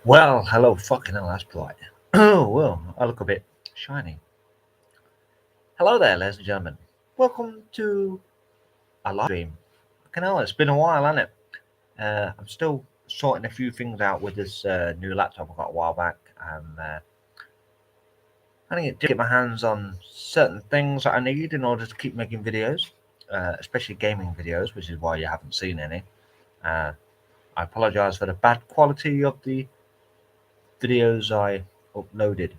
Well, hello, fucking hell, that's bright. Oh, well, I look a bit shiny. Hello there, ladies and gentlemen. Welcome to a live stream. Fucking hell, it's been a while, hasn't it? I'm still sorting a few things out with this new laptop I got a while back. I need to get my hands on certain things that I need in order to keep making videos, especially gaming videos, which is why you haven't seen any. Uh, I apologise for the bad quality of the videos I uploaded.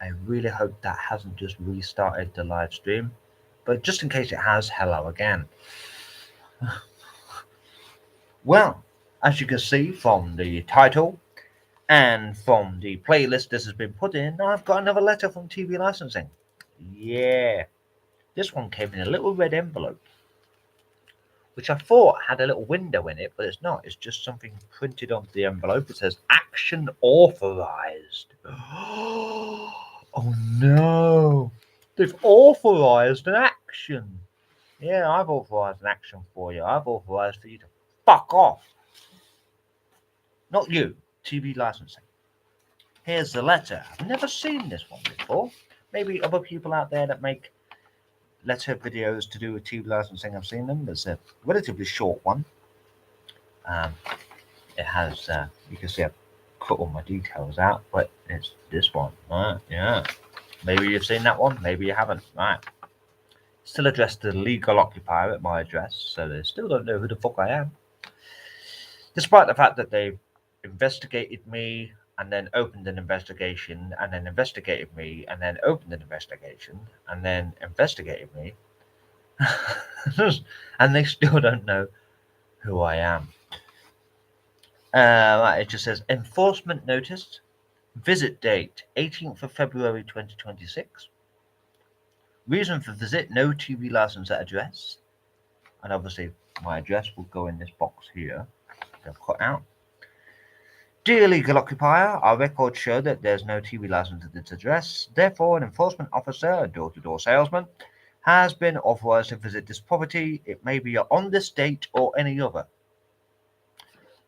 I really hope that hasn't just restarted the live stream. But just in case it has, hello again. Well, as you can see from the title and from the playlist this has been put in, I've got another letter from TV licensing. Yeah, this one came in a little red envelope, which I thought had a little window in it, but it's not. It's just something printed onto the envelope. It says action authorized. Oh no, they've authorized an action. Yeah, I've authorized an action for you. I've authorized for you to fuck off. Not you, TV licensing. Here's the letter. I've never seen this one before. Maybe other people out there that make letter videos to do with TV licensing have seen them. There's a relatively short one. Um, it has, you can see I've put all my details out, but it's this one. Right, yeah. Maybe you've seen that one, maybe you haven't. Right. Still addressed to the legal occupier at my address, so they still don't know who the fuck I am. Despite the fact that they've investigated me and then opened an investigation and then investigated me and then opened an investigation and then investigated me, and they still don't know who I am. Right, it just says enforcement notice, visit date 18th of February 2026. Reason for visit, no TV license at address. And obviously, my address will go in this box here. They've cut out. Dear legal occupier, our records show that there's no TV license at this address. Therefore, an enforcement officer, a door-to-door salesman, has been authorized to visit this property. It may be on this date or any other.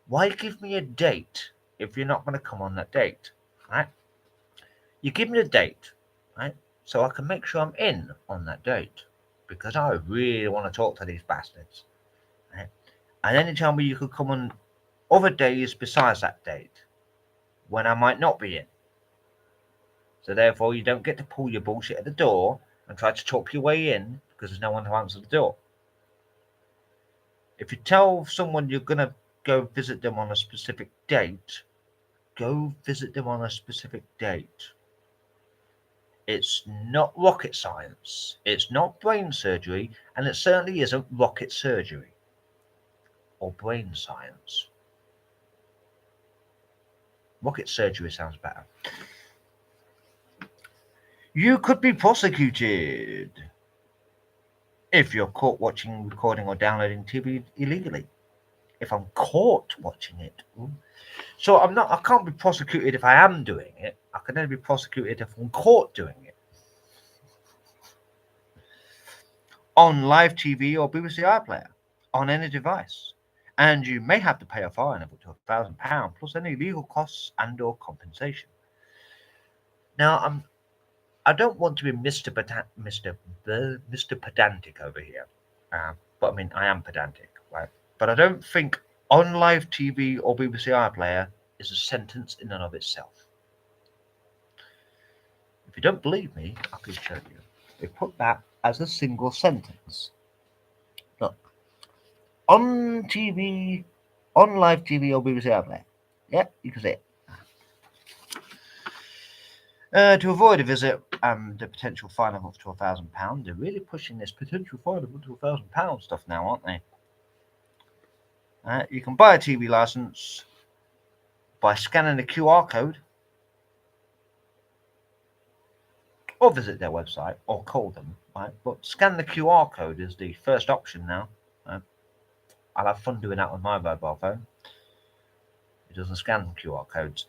Why give me a date if you're not going to come on that date? Right? You give me a date, right? So I can make sure I'm in on that date because I really want to talk to these bastards. Right? And then you tell me you could come on other days besides that date when I might not be in. So therefore, you don't get to pull your bullshit at the door and try to talk your way in because there's no one to answer the door. If you tell someone you're going to go visit them on a specific date, go visit them on a specific date. It's not rocket science. It's not brain surgery, and it certainly isn't rocket surgery or brain science. Rocket surgery sounds better. You could be prosecuted if you're caught watching, recording, or downloading TV illegally. If I'm caught watching it. So I'm not. I can't be prosecuted if I am doing it. I can only be prosecuted if I'm caught doing it on live TV or BBC iPlayer on any device, and you may have to pay a fine of up to £1,000 plus any legal costs and/or compensation. Now, I don't want to be Mr. Pedantic over here, but I mean I am pedantic, right? But I don't think on live TV or BBC iPlayer is a sentence in and of itself. If you don't believe me, I can show you. They put that as a single sentence. Look, on TV, on live TV or BBC iPlayer. Yeah, you can see it. To avoid a visit and the potential fine of up to £1,000, they're really pushing this potential fine of up to £1,000 stuff now, aren't they? You can buy a TV license by scanning the QR code or visit their website or call them, right? But scan the QR code is the first option now. I'll have fun doing that on my mobile phone. It doesn't scan QR codes.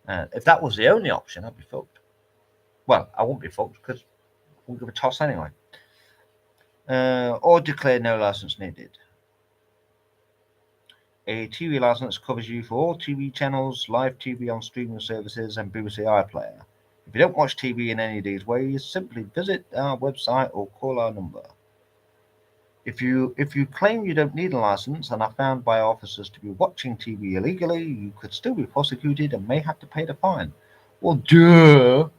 If that was the only option, I'd be fucked. Well, I wouldn't be fucked because we'll give a toss anyway. Or declare no license needed. A TV license covers you for all TV channels, live TV on streaming services, and BBC iPlayer. If you don't watch TV in any of these ways, simply visit our website or call our number. If you claim you don't need a license and are found by officers to be watching TV illegally, you could still be prosecuted and may have to pay the fine. Well, duh!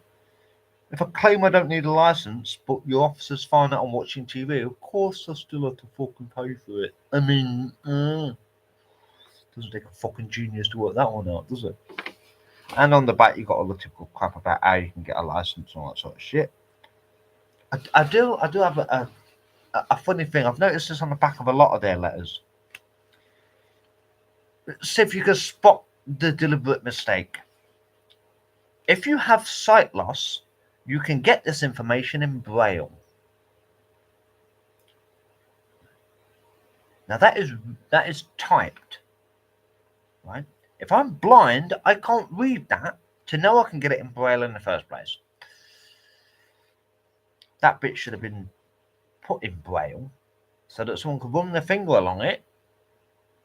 If I claim I don't need a license, but your officers find out I'm watching TV, of course I still have to fucking pay for it. I mean, doesn't take a fucking genius to work that one out, does it? And on the back, you got all the typical crap about how you can get a license and all that sort of shit. I do have a funny thing. I've noticed this on the back of a lot of their letters. See if you can spot the deliberate mistake. If you have sight loss, you can get this information in Braille. Now that is typed, right? If I'm blind, I can't read that to know I can get it in Braille in the first place. That bit should have been put in Braille so that someone could run their finger along it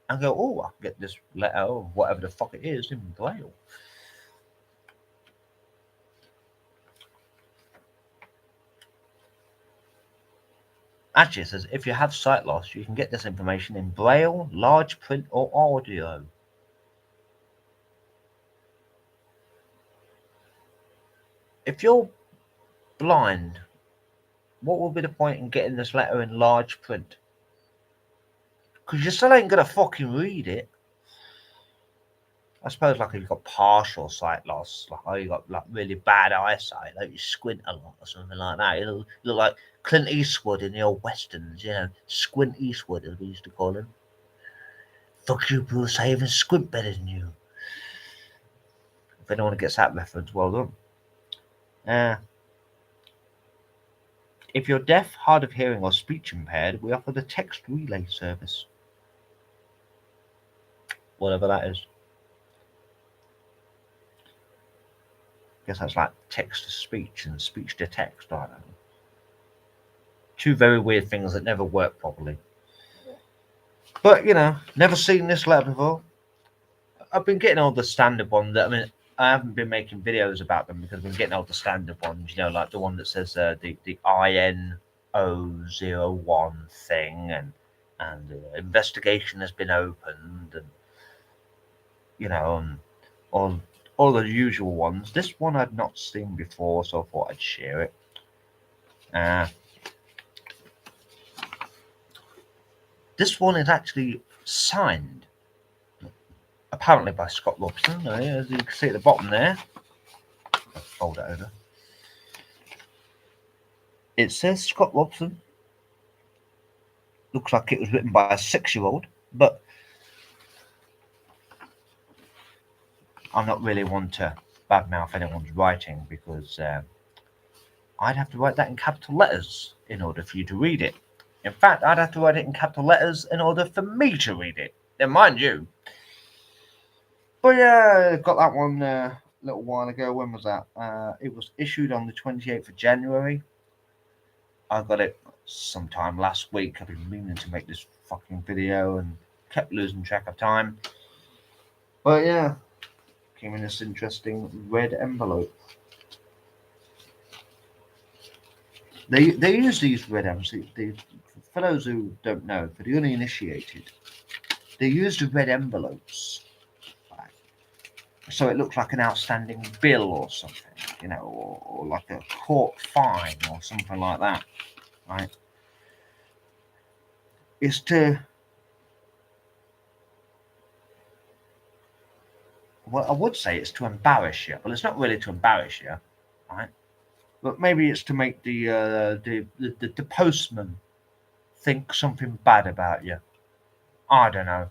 and go, oh, I can get this letter or whatever the fuck it is in Braille. Actually, it says if you have sight loss, you can get this information in Braille, large print, or audio. If you're blind, what will be the point in getting this letter in large print? Because you still ain't gonna fucking read it. I suppose, like, if you've got partial sight loss, like, oh, you got like really bad eyesight, like you squint a lot or something like that. It'll look like Clint Eastwood in the old westerns, you know, Squint Eastwood, as we used to call him. Fuck you, Bruce, I even squint better than you. If anyone gets that reference, well done. If you're deaf, hard of hearing, or speech impaired, we offer the text relay service. Whatever that is. I guess that's like text to speech and speech to text, I don't know. Two very weird things that never work properly. But, you know, never seen this letter before. I've been getting all the standard ones. I mean, I haven't been making videos about them because I've been getting all the standard ones, you know, like the one that says the IN001 thing and investigation has been opened and, you know, all the usual ones. This one I'd not seen before, so I thought I'd share it. This one is actually signed, apparently by Scott Robson. As you can see at the bottom there, I'll fold it over. It says Scott Robson. Looks like it was written by a 6-year-old, but I'm not really one to badmouth anyone's writing because I'd have to write that in capital letters in order for you to read it. In fact, I'd have to write it in capital letters in order for me to read it. Now, mind you. But yeah, got that one a little while ago. When was that? It was issued on the 28th of January. I got it sometime last week. I've been meaning to make this fucking video and kept losing track of time. But yeah, came in this interesting red envelope. They use these red envelopes. For those who don't know, for the uninitiated, they use the red envelopes, right? So it looks like an outstanding bill or something, you know, or like a court fine or something like that, right? It's to, well, I would say it's to embarrass you, but it's not really to embarrass you, right? But maybe it's to make the postman think something bad about you. I don't know.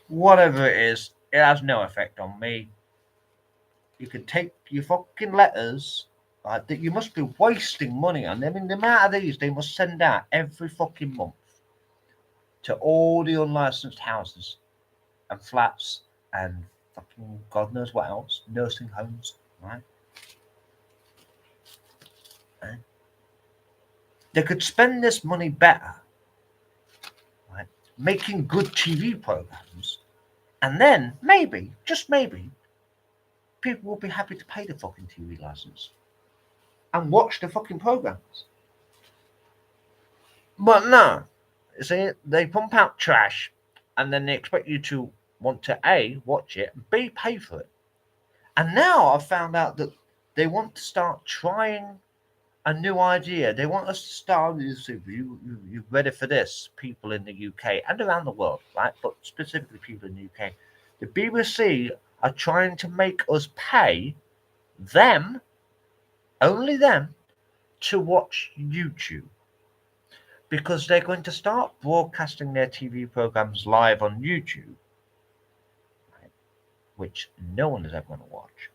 Whatever it is, it has no effect on me. You can take your fucking letters, right, that you must be wasting money on. I mean, the amount of these they must send out every fucking month to all the unlicensed houses and flats and fucking God knows what else, nursing homes, right? They could spend this money better, right, making good TV programs And then maybe, just maybe, people will be happy to pay the fucking TV license and watch the fucking programs. But no, see, they pump out trash and then they expect you to want to A, watch it, B, pay for it. And now I've found out that they want to start trying a new idea. They want us to start, you're ready for this, people in the UK and around the world, right? But specifically people in the UK. The BBC are trying to make us pay them, only them, to watch YouTube. Because they're going to start broadcasting their TV programs live on YouTube, right, which no one is ever going to watch.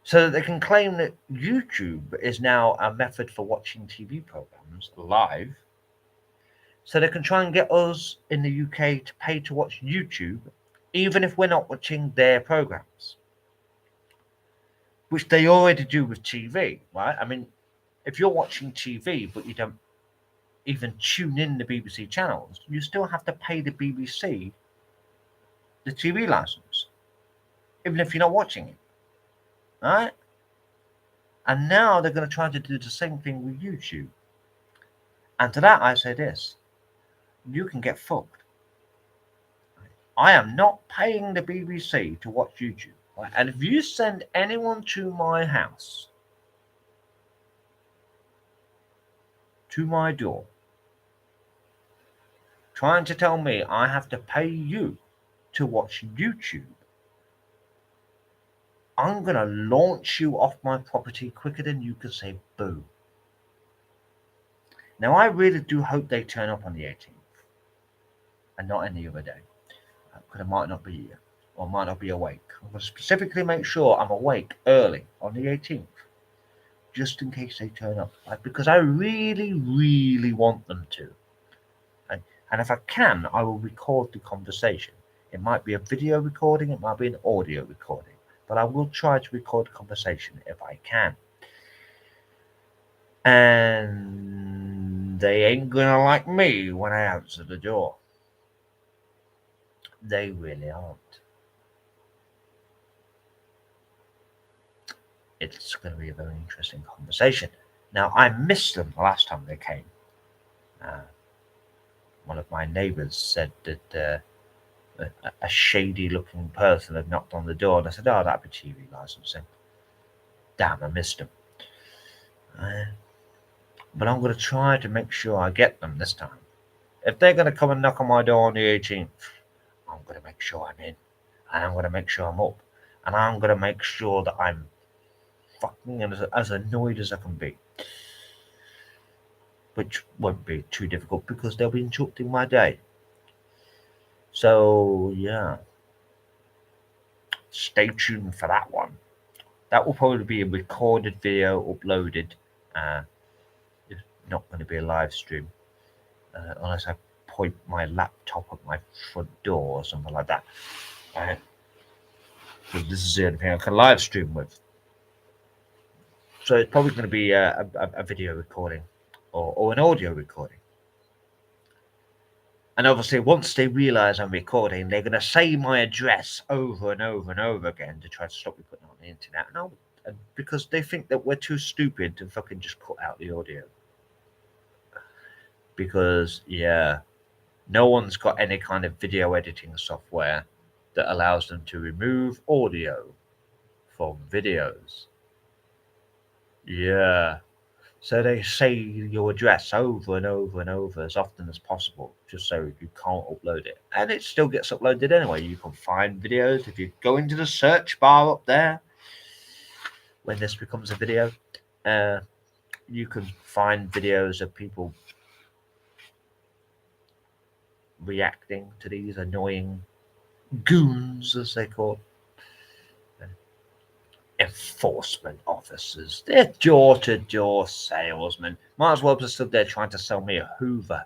So that they can claim that YouTube is now a method for watching TV programs live. So they can try and get us in the UK to pay to watch YouTube, even if we're not watching their programs, which they already do with TV, right? I mean, if you're watching TV but you don't even tune in the BBC channels, you still have to pay the BBC the TV license, even if you're not watching it, right? And now they're going to try to do the same thing with YouTube. And to that I say this, you can get fucked. I am not paying the BBC to watch YouTube. Right? And if you send anyone to my house, to my door, trying to tell me I have to pay you to watch YouTube, I'm going to launch you off my property quicker than you can say boo. Now, I really do hope they turn up on the 18th and not any other day, because I might not be here or might not be awake. I'm going to specifically make sure I'm awake early on the 18th, just in case they turn up, right? Because I really, really want them to. And if I can, I will record the conversation. It might be a video recording, it might be an audio recording, but I will try to record the conversation if I can. And they ain't gonna like me when I answer the door. They really aren't. It's going to be a very interesting conversation. Now, I missed them the last time they came. One of my neighbours said that a shady-looking person had knocked on the door, and I said, "Oh, that'd be TV licensing." Damn, I missed them. But I'm going to try to make sure I get them this time. If they're going to come and knock on my door on the 18th, I'm going to make sure I'm in, and I'm going to make sure I'm up, and I'm going to make sure that I'm fucking as annoyed as I can be. Which won't be too difficult because they'll be interrupting my day. So, yeah. Stay tuned for that one. That will probably be a recorded video uploaded. It's not going to be a live stream. Unless I point my laptop at my front door or something like that. Because this is the only thing I can live stream with. So it's probably going to be a video recording or an audio recording. And obviously, once they realise I'm recording, they're going to say my address over and over and over again to try to stop me putting it on the internet. And because they think that we're too stupid to fucking just cut out the audio. Because, yeah, no one's got any kind of video editing software that allows them to remove audio from videos. Yeah. So they say your address over and over and over as often as possible, just so you can't upload it. And it still gets uploaded anyway. You can find videos. If you go into the search bar up there, when this becomes a video, you can find videos of people reacting to these annoying goons, as they call enforcement officers. They're door-to-door salesmen. Might as well have stood there trying to sell me a Hoover.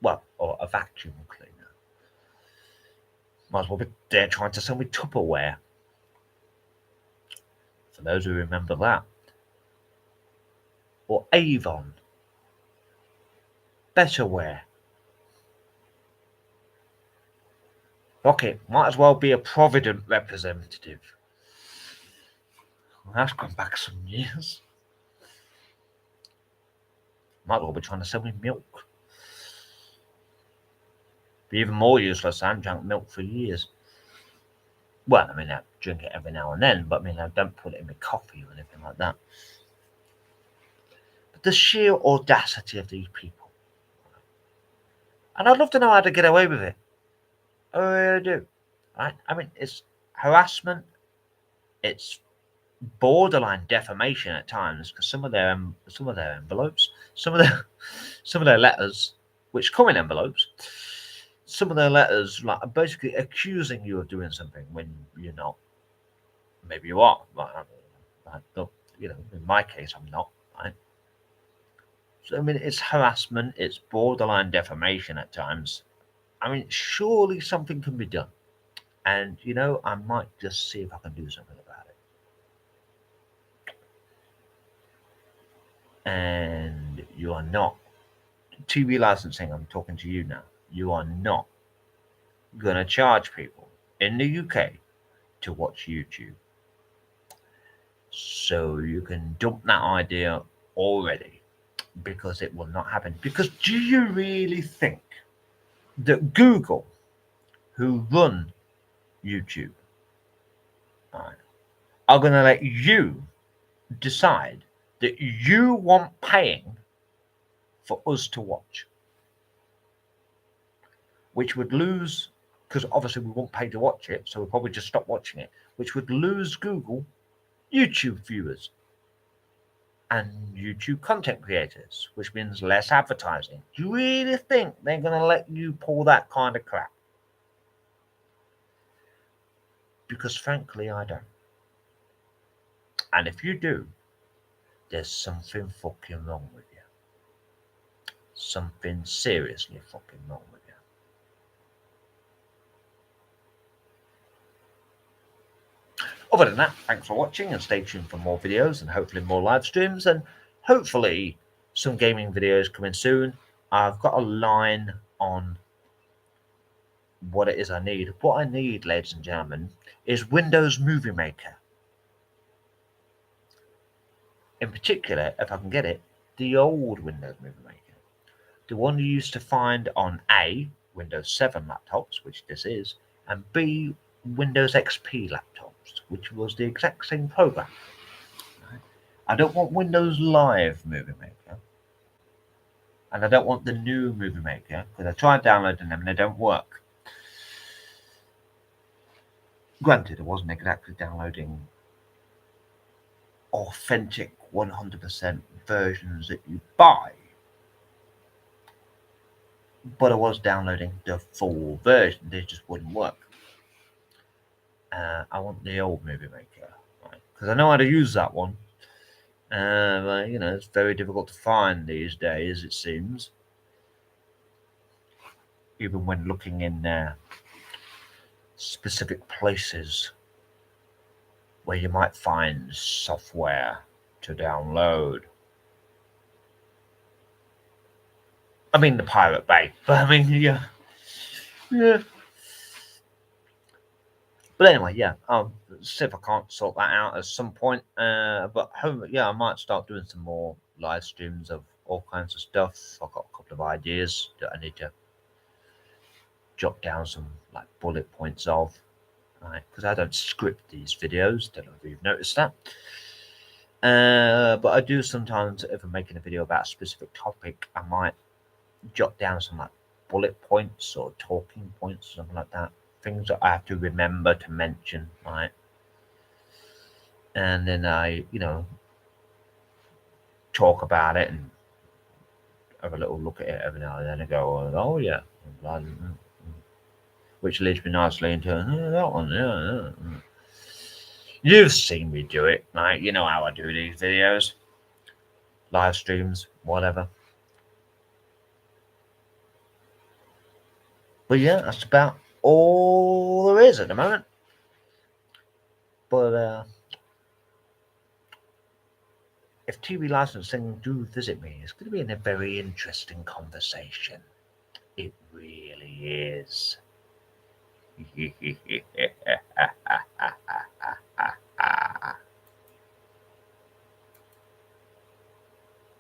Well, or a vacuum cleaner. Might as well be there trying to sell me Tupperware. For those who remember that. Or Avon. Betterware. Okay, might as well be a Provident representative. Well, that's gone back some years. Might as well be trying to sell me milk. Be even more useless. I haven't drank milk for years. Well, I mean, I drink it every now and then, but I mean, I don't put it in my coffee or anything like that. But the sheer audacity of these people. And I'd love to know how to get away with it. I really do. Right? I mean, it's harassment. It's borderline defamation at times because some of their envelopes, some of their letters, which come in envelopes, some of their letters like are basically accusing you of doing something when you're not. Maybe you are. You know, in my case, I'm not. Right? So I mean, it's harassment. It's borderline defamation at times. I mean, surely something can be done. And, you know, I might just see if I can do something about it. And you are not. TV licensing, I'm talking to you now. You are not going to charge people in the UK to watch YouTube. So you can dump that idea already because it will not happen. Because do you really think that Google, who run YouTube, are going to let you decide that you want paying for us to watch? Which would lose, because obviously we won't pay to watch it, so we'll probably just stop watching it, which would lose Google YouTube viewers and YouTube content creators, which means less advertising. Do you really think they're going to let you pull that kind of crap? Because frankly, I don't. And if you do, there's something fucking wrong with you. Something seriously fucking wrong with you. Other than that, thanks for watching and stay tuned for more videos and hopefully more live streams and hopefully some gaming videos coming soon. I've got a line on what it is I need. What I need, ladies and gentlemen, is Windows Movie Maker. In particular, if I can get it, the old Windows Movie Maker. The one you used to find on A, Windows 7 laptops, which this is, and B, Windows XP laptops, which was the exact same program. I don't want Windows Live Movie Maker. And I don't want the new Movie Maker, because I tried downloading them and they don't work. Granted, I wasn't exactly downloading authentic 100% versions that you buy, but I was downloading the full version. They just wouldn't work. I want the old Movie Maker, right? Because I know how to use that one. But, you know, it's very difficult to find these days, it seems. Even when looking in specific places where you might find software to download. I mean, the Pirate Bay, but I mean, yeah. But anyway, yeah, I'll see if I can't sort that out at some point. But yeah, I might start doing some more live streams of all kinds of stuff. I've got a couple of ideas that I need to jot down some like bullet points of, right? Because I don't script these videos. Don't know if you've noticed that. But I do sometimes, if I'm making a video about a specific topic, I might jot down some like bullet points or talking points or something like that. Things that I have to remember to mention, right? And then I, you know, talk about it and have a little look at it every now and then and go, oh yeah, which leads me nicely into that one, yeah. You've seen me do it, right? You know how I do these videos, live streams, whatever. But yeah, that's about all there is at the moment. But if TV licensing do visit me, it's going to be in a very interesting conversation. It really is.